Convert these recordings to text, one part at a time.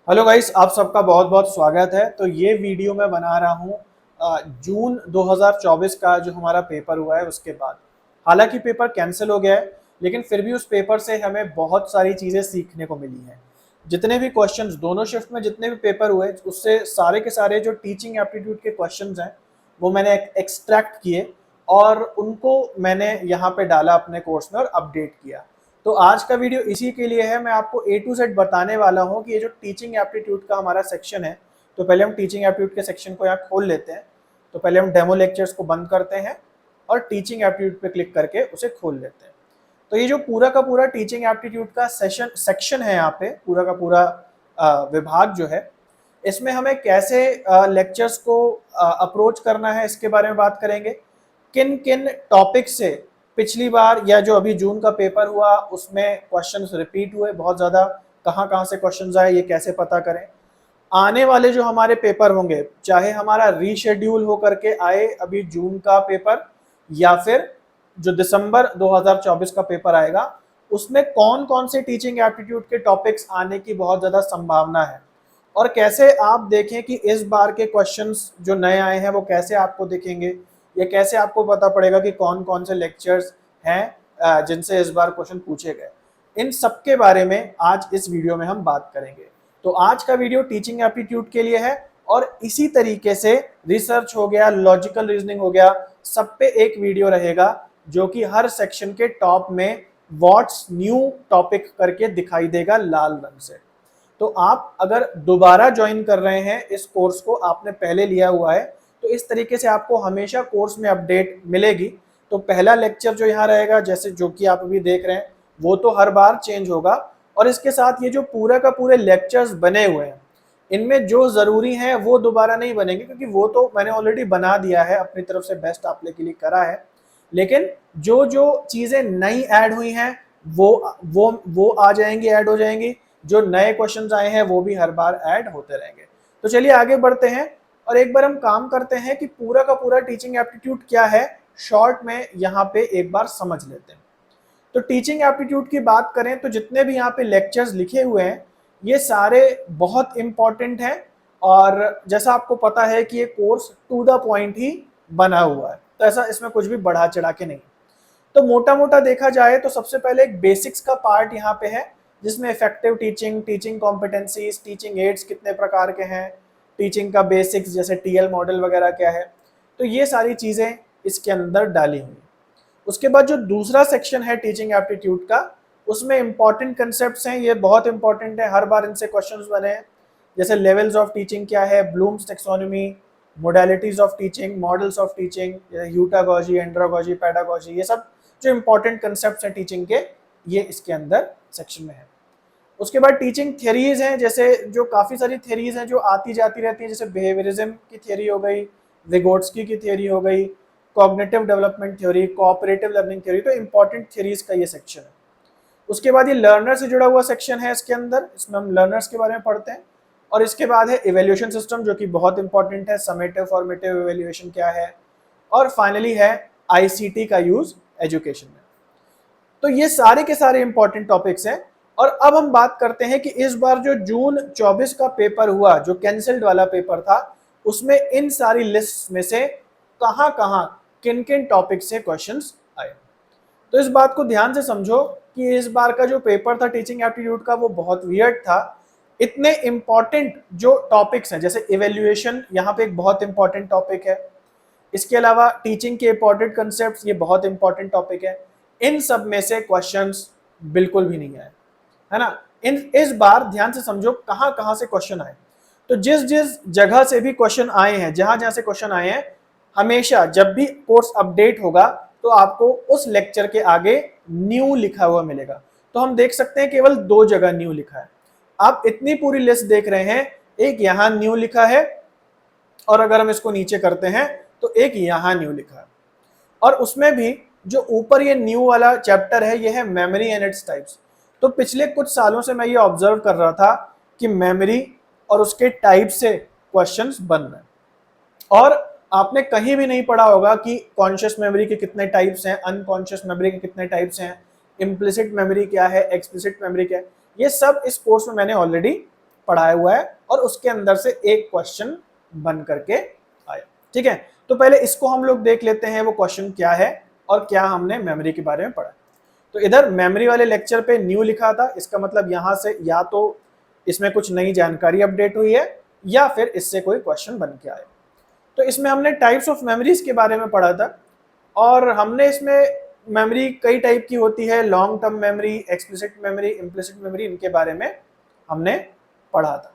Hello guys, आप सबका बहुत बहुत स्वागत है। तो ये वीडियो मैं बना रहा हूँ जून 2024 का जो हमारा पेपर हुआ है उसके बाद। हालांकि पेपर कैंसिल हो गया है, लेकिन फिर भी उस पेपर से हमें बहुत सारी चीज़ें सीखने को मिली हैं। जितने भी क्वेश्चंस दोनों शिफ्ट में जितने भी पेपर हुए उससे सारे के सारे जो टीचिंग एप्टीट्यूड के क्वेश्चंस हैं वो मैंने एक्सट्रैक्ट किए और उनको मैंने यहाँ पे डाला अपने कोर्स में और अपडेट किया। तो आज का वीडियो इसी के लिए है। मैं आपको A to Z बताने वाला हूँ कि ये जो टीचिंग एप्टीट्यूड का हमारा सेक्शन है, तो पहले हम टीचिंग एप्टीट्यूड के सेक्शन को यहाँ खोल लेते हैं। तो पहले हम डेमो लेक्चर्स को बंद करते हैं और टीचिंग एप्टीट्यूड पे क्लिक करके उसे खोल लेते हैं। तो ये जो पूरा का पूरा टीचिंग एप्टीट्यूड का सेक्शन है, यहाँ पे पूरा का पूरा विभाग जो है, इसमें हमें कैसे लेक्चर्स को अप्रोच करना है इसके बारे में बात करेंगे। किन किन टॉपिक से पिछली बार या जो अभी जून का पेपर हुआ उसमें क्वेश्चंस रिपीट हुए बहुत ज़्यादा, कहाँ कहाँ से क्वेश्चंस आए ये कैसे पता करें। आने वाले जो हमारे पेपर होंगे, चाहे हमारा रीशेड्यूल हो करके आए अभी जून का पेपर या फिर जो दिसंबर 2024 का पेपर आएगा, उसमें कौन कौन से टीचिंग एप्टीट्यूड के टॉपिक्स आने की बहुत ज़्यादा संभावना है और कैसे आप देखें कि इस बार के क्वेश्चंस जो नए आए हैं वो कैसे आपको दिखेंगे, या कैसे आपको पता पड़ेगा कि कौन कौन से लेक्चर्स हैं जिनसे इस बार क्वेश्चन पूछे गए। इन सब के बारे में आज इस वीडियो में हम बात करेंगे। तो आज का वीडियो टीचिंग एप्टीट्यूड के लिए है और इसी तरीके से रिसर्च हो गया, लॉजिकल रीजनिंग हो गया, सब पे एक वीडियो रहेगा जो कि हर सेक्शन के टॉप में व्हाट्स न्यू टॉपिक करके दिखाई देगा लाल रंग से। तो आप अगर दोबारा ज्वाइन कर रहे हैं इस कोर्स को, आपने पहले लिया हुआ है, तो इस तरीके से आपको हमेशा कोर्स में अपडेट मिलेगी। तो पहला लेक्चर जो यहाँ रहेगा, जैसे जो कि आप अभी देख रहे हैं, वो तो हर बार चेंज होगा। और इसके साथ ये जो पूरा का पूरे लेक्चर्स बने हुए हैं, इनमें जो ज़रूरी हैं वो दोबारा नहीं बनेंगे, क्योंकि वो तो मैंने ऑलरेडी बना दिया है, अपनी तरफ से बेस्ट आप के लिए करा है। लेकिन जो जो चीज़ें नई ऐड हुई हैं वो आ जाएंगी, ऐड हो जाएंगी। जो नए क्वेश्चंस आए हैं वो भी हर बार ऐड होते रहेंगे। तो चलिए आगे बढ़ते हैं और एक बार हम काम करते हैं कि पूरा का पूरा टीचिंग एप्टीट्यूड क्या है, शॉर्ट में यहाँ पे एक बार समझ लेते हैं। तो टीचिंग एप्टीट्यूड की बात करें तो जितने भी यहाँ पे लेक्चर्स लिखे हुए हैं ये सारे बहुत इंपॉर्टेंट हैं, और जैसा आपको पता है कि ये कोर्स टू द पॉइंट ही बना हुआ है, तो ऐसा इसमें कुछ भी बढ़ा चढ़ा के नहीं। तो मोटा मोटा देखा जाए तो सबसे पहले एक बेसिक्स का पार्ट यहाँ पे है, जिसमें effective teaching, teaching competencies, teaching ads कितने प्रकार के हैं, टीचिंग का बेसिक्स जैसे टीएल मॉडल वगैरह क्या है, तो ये सारी चीज़ें इसके अंदर डाली हुई। उसके बाद जो दूसरा सेक्शन है टीचिंग एप्टीट्यूड का, उसमें इंपॉर्टेंट कंसेप्ट्स हैं, ये बहुत इंपॉर्टेंट है, हर बार इनसे क्वेश्चंस बने हैं। जैसे लेवल्स ऑफ टीचिंग क्या है, Bloom's taxonomy, modalities of teaching, models of teaching, heutagogy, andragogy, pedagogy, ये सब जो इंपॉर्टेंट कंसेप्ट्स हैं टीचिंग के, ये इसके अंदर सेक्शन में है। उसके बाद टीचिंग थियरीज हैं, जैसे जो काफ़ी सारी थियरीज हैं जो आती जाती रहती हैं, जैसे बिहेवियरिज्म की थियरी हो गई, विगोट्स्की की थियरी हो गई, cognitive development theory, cooperative learning theory, तो इंपॉर्टेंट थियरीज का ये सेक्शन है। उसके बाद ये लर्नर से जुड़ा हुआ सेक्शन है इसके अंदर, इसमें हम लर्नर्स के बारे में पढ़ते हैं। और इसके बाद है इवेल्यूशन सिस्टम, जो कि बहुत इंपॉर्टेंट है, समेटिव फॉर्मेटिव इवेल्यूएशन क्या है, और फाइनली है आईसीटी का यूज एजुकेशन में। तो ये सारे के सारे इंपॉर्टेंट टॉपिक्स हैं। और अब हम बात करते हैं कि इस बार जो जून 24 का पेपर हुआ, जो कैंसिल्ड वाला पेपर था, उसमें इन सारी लिस्ट में से कहां कहां किन किन टॉपिक से क्वेश्चंस आए। तो इस बात को ध्यान से समझो कि इस बार का जो पेपर था टीचिंग एप्टीट्यूड का वो बहुत वियर्ड था। इतने इंपॉर्टेंट जो टॉपिक्स हैं, जैसे इवेल्युएशन यहाँ पे एक बहुत इंपॉर्टेंट टॉपिक है, इसके अलावा टीचिंग के इंपॉर्टेंट कंसेप्ट, ये बहुत इंपॉर्टेंट टॉपिक है, इन सब में से क्वेश्चंस बिल्कुल भी नहीं आए, है ना। इस बार ध्यान से समझो कहां कहां से क्वेश्चन आए। तो जिस जिस जगह से भी क्वेश्चन आए हैं, जहां जहां से क्वेश्चन आए हैं, हमेशा जब भी कोर्स अपडेट होगा तो आपको उस लेक्चर के आगे न्यू लिखा हुआ मिलेगा। तो हम देख सकते हैं केवल 2 जगह न्यू लिखा है। आप इतनी पूरी लिस्ट देख रहे हैं, एक यहां न्यू लिखा है, और अगर हम इसको नीचे करते हैं तो एक यहां न्यू लिखा है। और उसमें भी जो ऊपर ये न्यू वाला चैप्टर है, ये है मेमोरी एंड इट्स टाइप्स। तो पिछले कुछ सालों से मैं ये ऑब्जर्व कर रहा था कि मेमोरी और उसके टाइप से क्वेश्चंस बन रहे हैं। और आपने कहीं भी नहीं पढ़ा होगा कि कॉन्शियस मेमोरी के कितने टाइप्स हैं, अनकॉन्शियस मेमोरी के कितने टाइप्स हैं, इम्प्लिसिट मेमोरी क्या है, एक्सप्लिसिट मेमोरी क्या है, ये सब इस कोर्स में मैंने ऑलरेडी पढ़ाया हुआ है और उसके अंदर से एक क्वेश्चन बन करके आया। ठीक है, तो पहले इसको हम लोग देख लेते हैं वो क्वेश्चन क्या है और क्या हमने मेमोरी के बारे में पढ़ा। तो इधर मेमोरी वाले लेक्चर पे न्यू लिखा था, इसका मतलब यहां से या तो इसमें कुछ नई जानकारी अपडेट हुई है या फिर इससे कोई क्वेश्चन बन के आया। तो इसमें हमने टाइप्स ऑफ मेमोरीज के बारे में पढ़ा था और हमने इसमें मेमोरी कई टाइप की होती है, long term memory, explicit memory, implicit memory, इनके बारे में हमने पढ़ा था,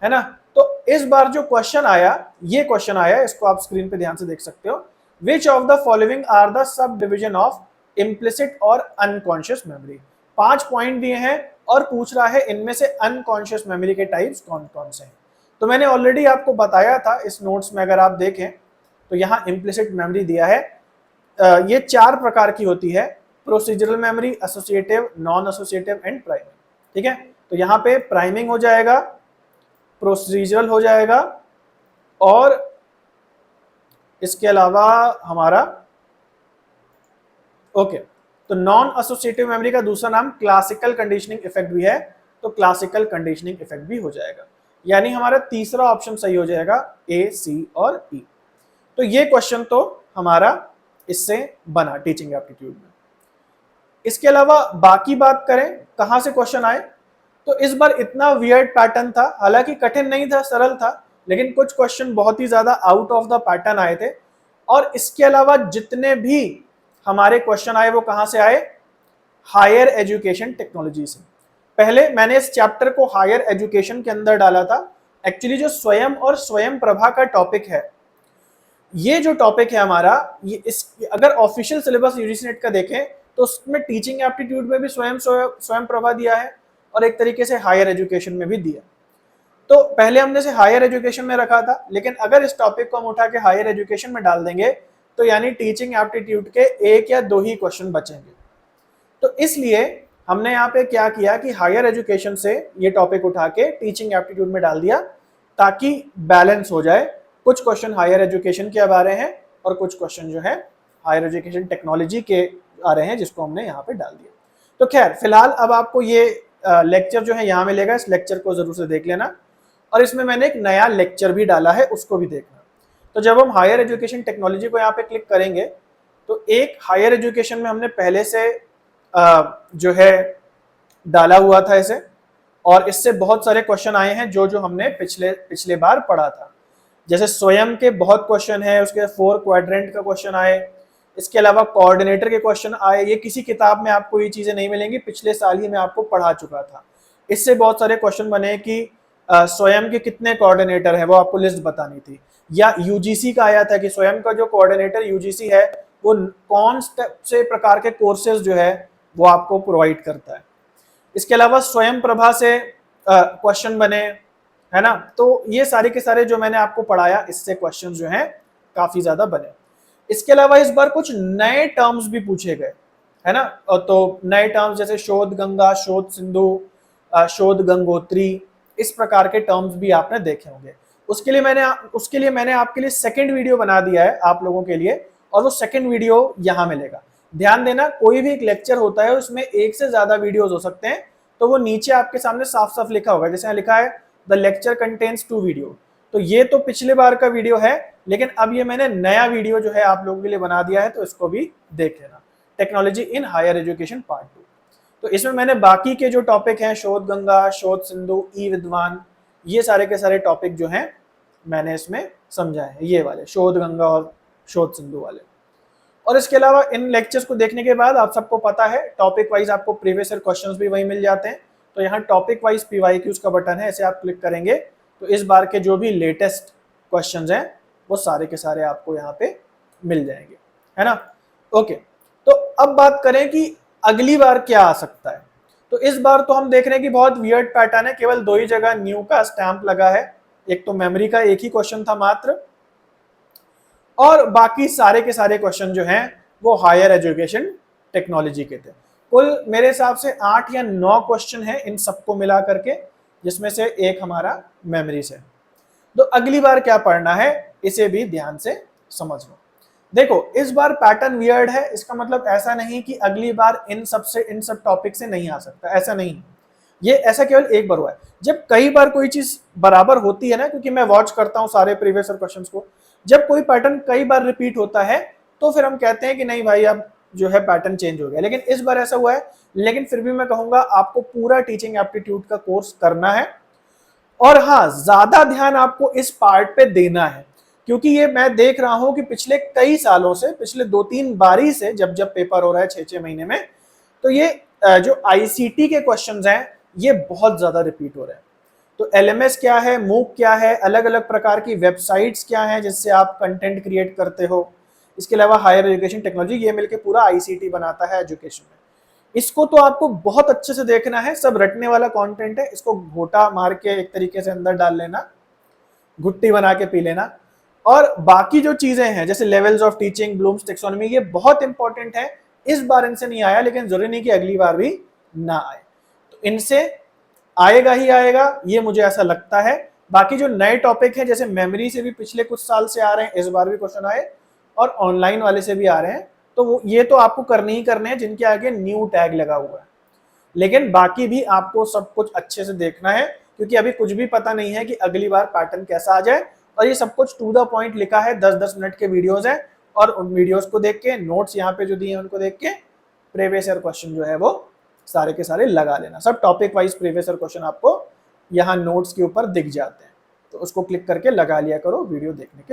है ना। तो इस बार जो क्वेश्चन आया, ये क्वेश्चन आया, इसको आप स्क्रीन पे ध्यान से देख सकते हो। Which of the following are the subdivision of implicit और अनकॉन्शियस मेमोरी। 5 पॉइंट दिए हैं और पूछ रहा है इनमें से अनकॉन्शियस मेमोरी के टाइप्स कौन कौन से हैं। तो मैंने ऑलरेडी आपको बताया था इस नोट्स में, अगर आप देखें तो यहाँ इम्प्लिसिट मेमोरी दिया है। ये 4 प्रकार की होती है, procedural memory, associative, non associative and priming. ठीक है, तो यहाँ पे प्राइमिंग हो जाएगा, प्रोसीजरल हो जाएगा और इसके अलावा हमारा ओके। तो नॉन एसोसिएटिव मेमोरी का दूसरा नाम क्लासिकल कंडीशनिंग इफेक्ट भी है, तो क्लासिकल कंडीशनिंग इफेक्ट भी हो जाएगा। यानी हमारा तीसरा ऑप्शन सही हो जाएगा, ए, सी और ई। तो ये क्वेश्चन तो हमारा इससे बना टीचिंग एप्टीट्यूड में। इसके अलावा बाकी बात करें कहां से क्वेश्चन आए, तो इस बार इतना वियर्ड पैटर्न था, हालांकि कठिन नहीं था, सरल था, लेकिन कुछ क्वेश्चन बहुत ही ज्यादा आउट ऑफ द पैटर्न आए थे। और इसके अलावा जितने भी हमारे क्वेश्चन आए वो कहां से आए, हायर एजुकेशन टेक्नोलॉजी से। पहले मैंने इस चैप्टर को हायर एजुकेशन के अंदर डाला था। एक्चुअली जो स्वयं और स्वयं प्रभा का टॉपिक है, ये जो टॉपिक है हमारा, ये इस अगर ऑफिशियल सिलेबस यूजीसी नेट का देखें तो उसमें टीचिंग एप्टीट्यूड में भी स्वयं प्रभा दिया है और एक तरीके से हायर एजुकेशन में भी दिया। तो पहले हमने से हायर एजुकेशन में रखा था, लेकिन अगर इस टॉपिक को हम उठा के हायर एजुकेशन में डाल देंगे तो यानी टीचिंग एप्टीट्यूड के 1 या 2 ही क्वेश्चन बचेंगे। तो इसलिए हमने यहाँ पे क्या किया कि हायर एजुकेशन से ये टॉपिक उठा के टीचिंग एप्टीट्यूड में डाल दिया, ताकि बैलेंस हो जाए। कुछ क्वेश्चन हायर एजुकेशन के आ रहे हैं और कुछ क्वेश्चन जो है हायर एजुकेशन टेक्नोलॉजी के आ रहे हैं, जिसको हमने यहाँ पे डाल दिया। तो खैर फिलहाल अब आपको ये लेक्चर जो है यहाँ मिलेगा, इस लेक्चर को जरूर से देख लेना। और इसमें मैंने एक नया लेक्चर भी डाला है, उसको भी देखना। तो जब हम हायर एजुकेशन टेक्नोलॉजी को यहाँ पे क्लिक करेंगे तो एक हायर एजुकेशन में हमने पहले से जो है डाला हुआ था इसे, और इससे बहुत सारे क्वेश्चन आए हैं जो हमने पिछले बार पढ़ा था। जैसे स्वयं के बहुत क्वेश्चन है, उसके 4 क्वाड्रेंट का क्वेश्चन आए, इसके अलावा कोऑर्डिनेटर के क्वेश्चन आए। ये किसी किताब में आपको ये चीजें नहीं मिलेंगी, पिछले साल ही मैं आपको पढ़ा चुका था। इससे बहुत सारे क्वेश्चन बने कि स्वयं के कितने कोऑर्डिनेटर है वो आपको लिस्ट बतानी थी, या यूजीसी का आया था कि स्वयं का जो कोऑर्डिनेटर यूजीसी है वो कौन से प्रकार के कोर्सेज जो है वो आपको प्रोवाइड करता है। इसके अलावा स्वयं प्रभा से क्वेश्चन बने, है ना। तो ये सारे के सारे जो मैंने आपको पढ़ाया, इससे क्वेश्चन जो हैं काफी ज्यादा बने। इसके अलावा इस बार कुछ नए टर्म्स भी पूछे गए, है ना। तो नए टर्म्स जैसे शोध गंगा, शोध सिंधु, शोध गंगोत्री, इस प्रकार के टर्म्स भी आपने देखे होंगे। उसके लिए मैंने आपके लिए सेकंड वीडियो बना दिया है आप लोगों के लिए, और वो सेकंड वीडियो यहाँ मिलेगा। ध्यान देना, कोई भी एक लेक्चर होता है उसमें एक से ज्यादा वीडियोस हो सकते हैं, तो वो नीचे आपके सामने साफ साफ लिखा होगा। जैसे लिखा है द लेक्चर कंटेन्स 2 वीडियो, तो ये तो पिछले बार का वीडियो है, लेकिन अब ये मैंने नया वीडियो जो है आप लोगों के लिए बना दिया है, तो इसको भी देख लेना, technology in higher education part 2। तो इसमें मैंने बाकी के जो टॉपिक हैं, शोध गंगा, शोध सिंधु, ई विद्वान, ये सारे के सारे टॉपिक जो हैं मैंने इसमें समझाए हैं, ये वाले शोध गंगा और शोध सिंधु वाले। और इसके अलावा इन लेक्चर्स को देखने के बाद आप सबको पता है टॉपिक वाइज आपको प्रीवियस ईयर क्वेश्चंस भी वही मिल जाते हैं। तो यहाँ टॉपिक वाइज PYQs का बटन है, इसे आप क्लिक करेंगे तो इस बार के जो भी लेटेस्ट क्वेश्चंस हैं वो सारे के सारे आपको यहाँ पे मिल जाएंगे, है ना। ओके, तो अब बात करें कि अगली बार क्या आ सकता है। तो इस बार तो हम देख रहे हैं कि बहुत वियर्ड पैटर्न है, केवल 2 ही जगह न्यू का स्टैंप लगा है। एक तो मेमोरी का एक ही क्वेश्चन था मात्र, और बाकी सारे के सारे क्वेश्चन जो हैं वो हायर एजुकेशन टेक्नोलॉजी के थे। कुल मेरे हिसाब से 8 या 9 क्वेश्चन हैं इन सबको मिला करके, जिसमें से एक हमारा मेमोरी से। तो अगली बार क्या पढ़ना है इसे भी ध्यान से समझ लो। देखो इस बार पैटर्न वियर्ड है, इसका मतलब ऐसा नहीं कि अगली बार इन सब टॉपिक से नहीं आ सकता, ऐसा नहीं। ये ऐसा केवल एक बार हुआ है। जब कई बार कोई चीज बराबर होती है ना, क्योंकि मैं वॉच करता हूँ सारे प्रीवियस ईयर क्वेश्चंस को, जब कोई पैटर्न कई बार रिपीट होता है तो फिर हम कहते हैं कि नहीं भाई अब जो है पैटर्न चेंज हो गया। लेकिन इस बार ऐसा हुआ है, लेकिन फिर भी मैं कहूंगा आपको पूरा टीचिंग एप्टीट्यूड का कोर्स करना है। और हाँ, ज्यादा ध्यान आपको इस पार्ट पे देना है, क्योंकि ये मैं देख रहा हूं कि पिछले कई सालों से, पिछले 2-3 बारी से जब जब पेपर हो रहा है 6-6 महीने में, तो ये जो आईसीटी के क्वेश्चंस हैं ये बहुत ज्यादा रिपीट हो रहे हैं। तो एलएमएस क्या है, मूक क्या है, अलग अलग प्रकार की वेबसाइट्स क्या हैं जिससे आप कंटेंट क्रिएट करते हो, इसके अलावा हायर एजुकेशन टेक्नोलॉजी, ये मिलकर पूरा आईसीटी बनाता है एजुकेशन में। इसको तो आपको बहुत अच्छे से देखना है, सब रटने वाला कंटेंट है, इसको घोटा मार के एक तरीके से अंदर डाल लेना, घुट्टी बना के पी लेना। और बाकी जो चीजें हैं जैसे levels of teaching, Bloom's taxonomy, ये बहुत इंपॉर्टेंट है। इस बार इनसे नहीं आया, लेकिन जरूरी नहीं कि अगली बार भी ना आए, तो इनसे आएगा ही आएगा, ये मुझे ऐसा लगता है। बाकी जो नए टॉपिक हैं जैसे मेमोरी से भी पिछले कुछ साल से आ रहे हैं, इस बार भी क्वेश्चन आए, और ऑनलाइन वाले से भी आ रहे हैं, तो वो ये तो आपको करने ही करने हैं जिनके आगे न्यू टैग लगा हुआ है। लेकिन बाकी भी आपको सब कुछ अच्छे से देखना है, क्योंकि अभी कुछ भी पता नहीं है कि अगली बार पैटर्न कैसा आ जाए। और ये सब कुछ टू द पॉइंट लिखा है, 10-10 मिनट के वीडियोस हैं, और उन वीडियोस को देख के, नोट्स यहाँ पे जो दिए हैं उनको देख के प्रीवियस ईयर क्वेश्चन जो है वो सारे के सारे लगा लेना। सब topic wise previous year question आपको यहाँ नोट्स के ऊपर दिख जाते हैं, तो उसको क्लिक करके लगा लिया करो वीडियो देखने के बाद।